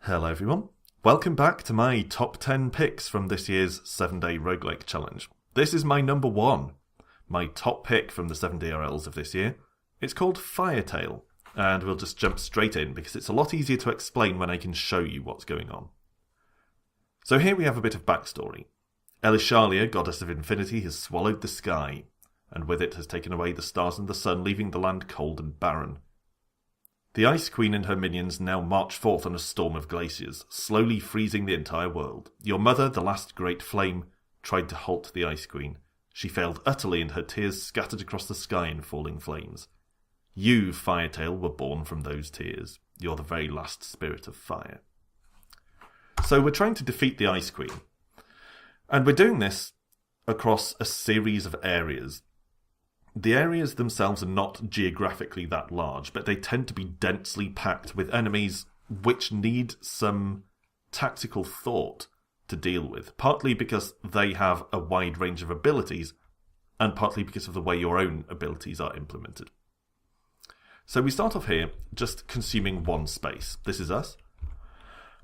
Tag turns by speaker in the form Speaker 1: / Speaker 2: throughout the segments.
Speaker 1: Hello everyone, welcome back to my top 10 picks from this year's 7-day roguelike challenge. This is my number 1, my top pick from the 7 DRLs of this year. It's called FireTail, and we'll just jump straight in because it's a lot easier to explain when I can show you what's going on. So here we have a bit of backstory. Elishalia, goddess of infinity, has swallowed the sky, and with it has taken away the stars and the sun, leaving the land cold and barren. The Ice Queen and her minions now march forth on a storm of glaciers, slowly freezing the entire world. Your mother, the last great flame, tried to halt the Ice Queen. She failed utterly, and her tears scattered across the sky in falling flames. You, FireTail, were born from those tears. You're the very last spirit of fire. So we're trying to defeat the Ice Queen. And we're doing this across a series of areas. The areas themselves are not geographically that large, but they tend to be densely packed with enemies which need some tactical thought to deal with, partly because they have a wide range of abilities, and partly because of the way your own abilities are implemented. So we start off here just consuming one space. This is us.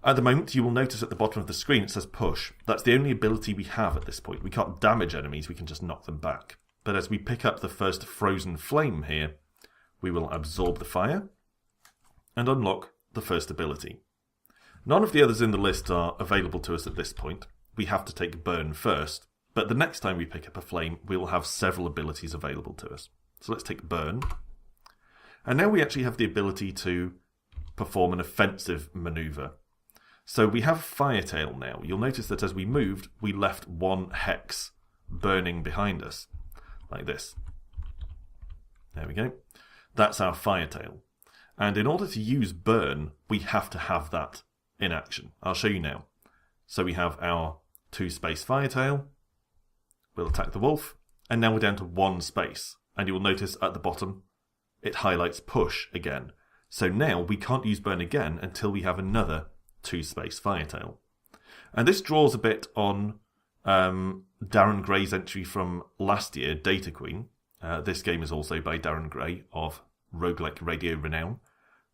Speaker 1: At the moment, you will notice at the bottom of the screen it says push. That's the only ability we have at this point. We can't damage enemies, we can just knock them back. But as we pick up the first frozen flame here, we will absorb the fire and unlock the first ability. None of the others in the list are available to us at this point. We have to take burn first, but the next time we pick up a flame, we will have several abilities available to us. So let's take burn. And now we actually have the ability to perform an offensive maneuver. So we have FireTail now. You'll notice that as we moved, we left one hex burning behind us. Like this. There we go. That's our FireTail. And in order to use burn, we have to have that in action. I'll show you now. So we have our 2-space FireTail. We'll attack the wolf. And now we're down to 1 space. And you will notice at the bottom, it highlights push again. So now we can't use burn again until we have another 2-space FireTail. And this draws a bit on Darren Gray's entry from last year, Data Queen. This game is also by Darren Gray of Roguelike Radio renown.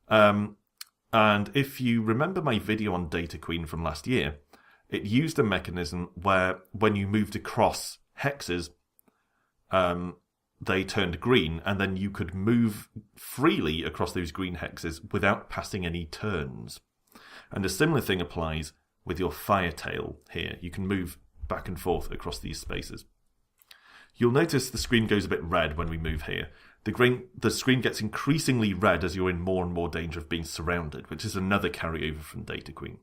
Speaker 1: And if you remember my video on Data Queen from last year, it used a mechanism where when you moved across hexes, they turned green, and then you could move freely across those green hexes without passing any turns. And a similar thing applies with your FireTail here. You can move back and forth across these spaces. You'll notice the screen goes a bit red when we move here. The screen gets increasingly red as you're in more and more danger of being surrounded, which is another carryover from Data Queen.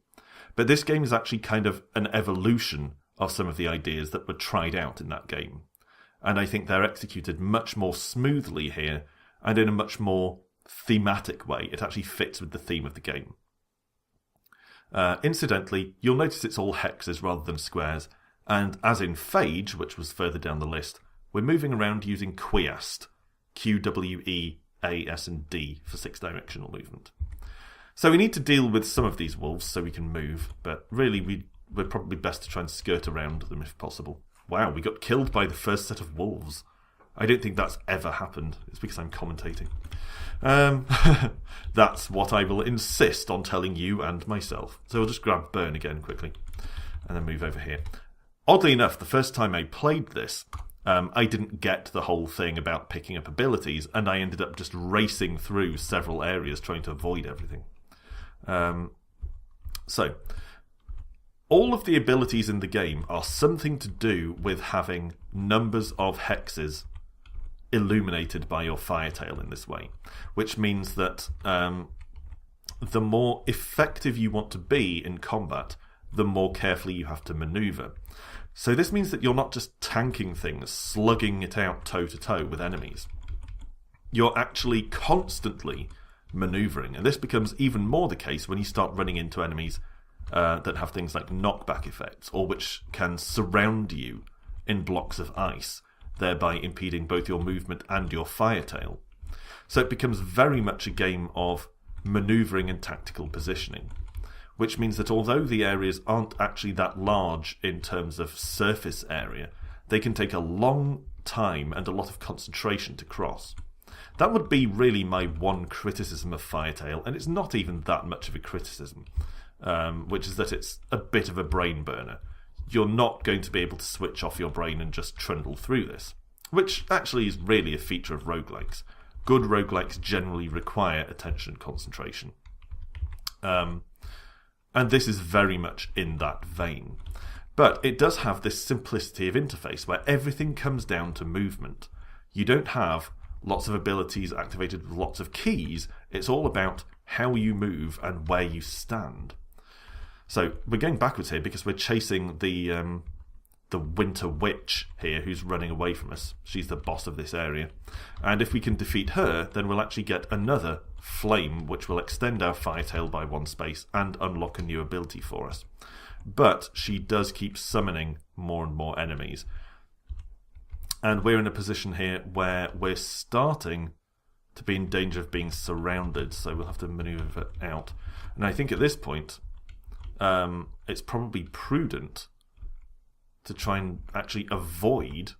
Speaker 1: But this game is actually kind of an evolution of some of the ideas that were tried out in that game. And I think they're executed much more smoothly here and in a much more thematic way. It actually fits with the theme of the game. Incidentally, you'll notice it's all hexes rather than squares. And as in Phage, which was further down the list, we're moving around using Quiast, Q, W, E, A, S and D for 6-directional movement. So we need to deal with some of these wolves so we can move, but really we're probably best to try and skirt around them if possible. Wow, we got killed by the first set of wolves. I don't think that's ever happened. It's because I'm commentating. That's what I will insist on telling you and myself. So we'll just grab burn again quickly and then move over here. Oddly enough, the first time I played this, I didn't get the whole thing about picking up abilities, and I ended up just racing through several areas trying to avoid everything. So, all of the abilities in the game are something to do with having numbers of hexes illuminated by your FireTail in this way, which means that the more effective you want to be in combat, the more carefully you have to maneuver. So this means that you're not just tanking things, slugging it out toe-to-toe with enemies. You're actually constantly maneuvering, and this becomes even more the case when you start running into enemies that have things like knockback effects, or which can surround you in blocks of ice, thereby impeding both your movement and your FireTail. So it becomes very much a game of maneuvering and tactical positioning, which means that although the areas aren't actually that large in terms of surface area, they can take a long time and a lot of concentration to cross. That would be really my one criticism of FireTail, and it's not even that much of a criticism. which is that it's a bit of a brain burner. You're not going to be able to switch off your brain and just trundle through this, which actually is really a feature of roguelikes. Good roguelikes generally require attention and concentration. And this is very much in that vein. But it does have this simplicity of interface where everything comes down to movement. You don't have lots of abilities activated with lots of keys. It's all about how you move and where you stand. So we're going backwards here because we're chasing the Winter Witch here who's running away from us. She's the boss of this area. And if we can defeat her, then we'll actually get another flame which will extend our FireTail by 1 space and unlock a new ability for us. But she does keep summoning more and more enemies. And we're in a position here where we're starting to be in danger of being surrounded, so we'll have to maneuver out. And I think at this point, it's probably prudent to try and actually avoid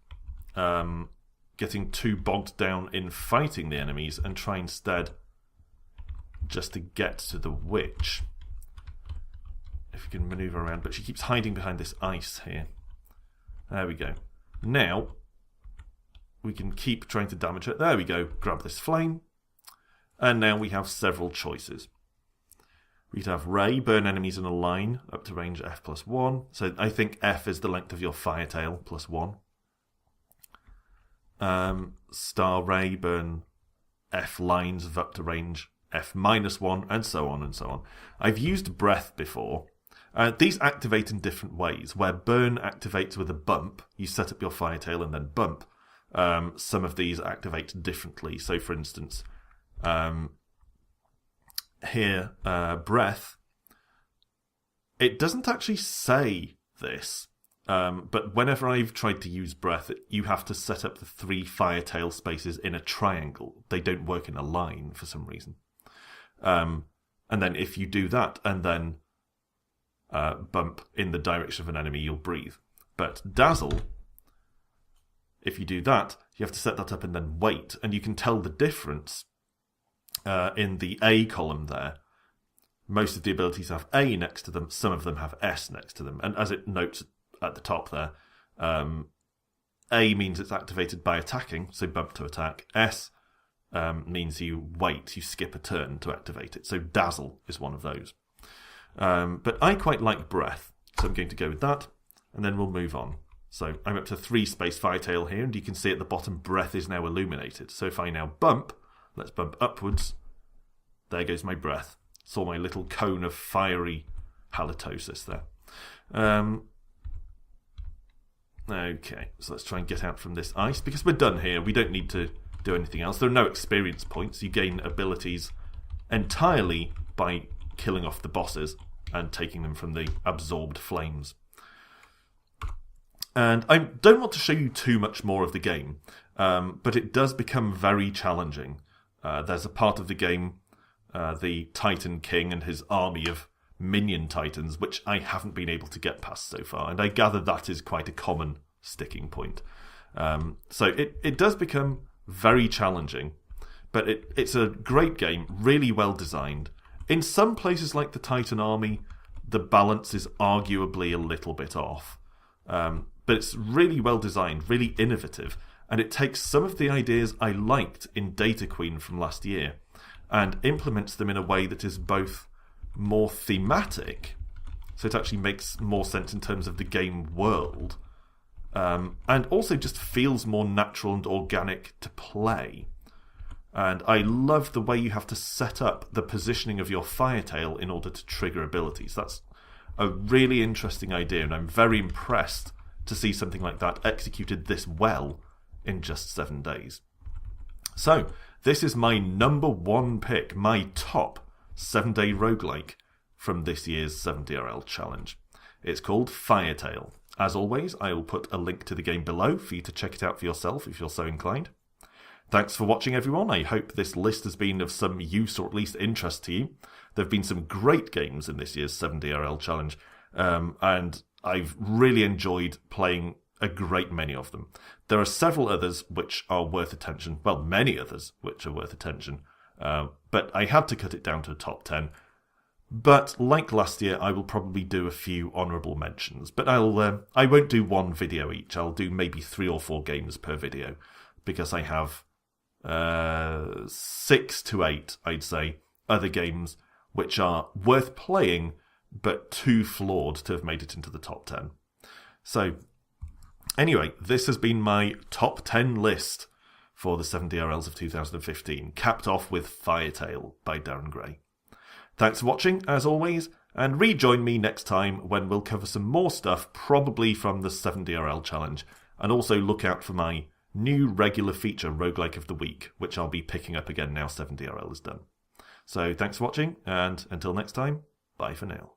Speaker 1: getting too bogged down in fighting the enemies and try instead just to get to the witch. If we can maneuver around, but she keeps hiding behind this ice here. There we go. Now we can keep trying to damage her. There we go. Grab this flame. And now we have several choices. We could have Ray, burn enemies in a line, up to range F +1. So I think F is the length of your FireTail, +1. Star Ray, burn F lines up to range F -1, and so on and so on. I've used Breath before. These activate in different ways. Where Burn activates with a bump, you set up your FireTail and then bump. Some of these activate differently. So, for instance, here, Breath, it doesn't actually say this, but whenever I've tried to use Breath, you have to set up the 3 FireTail spaces in a triangle. They don't work in a line for some reason. And then if you do that and then bump in the direction of an enemy, you'll breathe. But Dazzle, if you do that, you have to set that up and then wait. And you can tell the difference in the A column there. Most of the abilities have A next to them. Some of them have S next to them. And as it notes at the top there, A means it's activated by attacking, so bump to attack. S means you wait, you skip a turn to activate it. So Dazzle is one of those. But I quite like Breath, so I'm going to go with that, and then we'll move on. So I'm up to 3 space FireTail here, and you can see at the bottom Breath is now illuminated. So if I now bump, let's bump upwards, there goes my Breath. Saw my little cone of fiery halitosis there. Okay, so let's try and get out from this ice, because we're done here. We don't need to do anything else. There are no experience points. You gain abilities entirely by killing off the bosses and taking them from the absorbed flames. And I don't want to show you too much more of the game, but it does become very challenging. There's a part of the game, the Titan King and his army of minion titans, which I haven't been able to get past so far, and I gather that is quite a common sticking point. So it does become very challenging, but it's a great game, really well designed. In some places like the Titan army, the balance is arguably a little bit off. But it's really well designed, really innovative, and it takes some of the ideas I liked in Data Queen from last year and implements them in a way that is both more thematic, so it actually makes more sense in terms of the game world, and also just feels more natural and organic to play. And I love the way you have to set up the positioning of your FireTail in order to trigger abilities. That's a really interesting idea, and I'm very impressed to see something like that executed this well in just 7 days. So, this is my number 1 pick, my top 7-day roguelike from this year's 7DRL challenge. It's called FireTail. As always, I will put a link to the game below for you to check it out for yourself if you're so inclined. Thanks for watching, everyone. I hope this list has been of some use or at least interest to you. There have been some great games in this year's 7DRL challenge, and I've really enjoyed playing a great many of them. There are several others which are worth attention. Well, many others which are worth attention. But I had to cut it down to a top 10. But like last year, I will probably do a few honourable mentions. But I won't do one video each. I'll do maybe 3 or 4 games per video, because I have 6 to 8, I'd say, other games which are worth playing but too flawed to have made it into the top 10. So, anyway, this has been my top 10 list for the 7DRLs of 2015, capped off with FireTail by Darren Gray. Thanks for watching, as always, and rejoin me next time when we'll cover some more stuff, probably from the 7DRL challenge, and also look out for my new regular feature, Roguelike of the Week, which I'll be picking up again now 7DRL is done. So thanks for watching, and until next time, bye for now.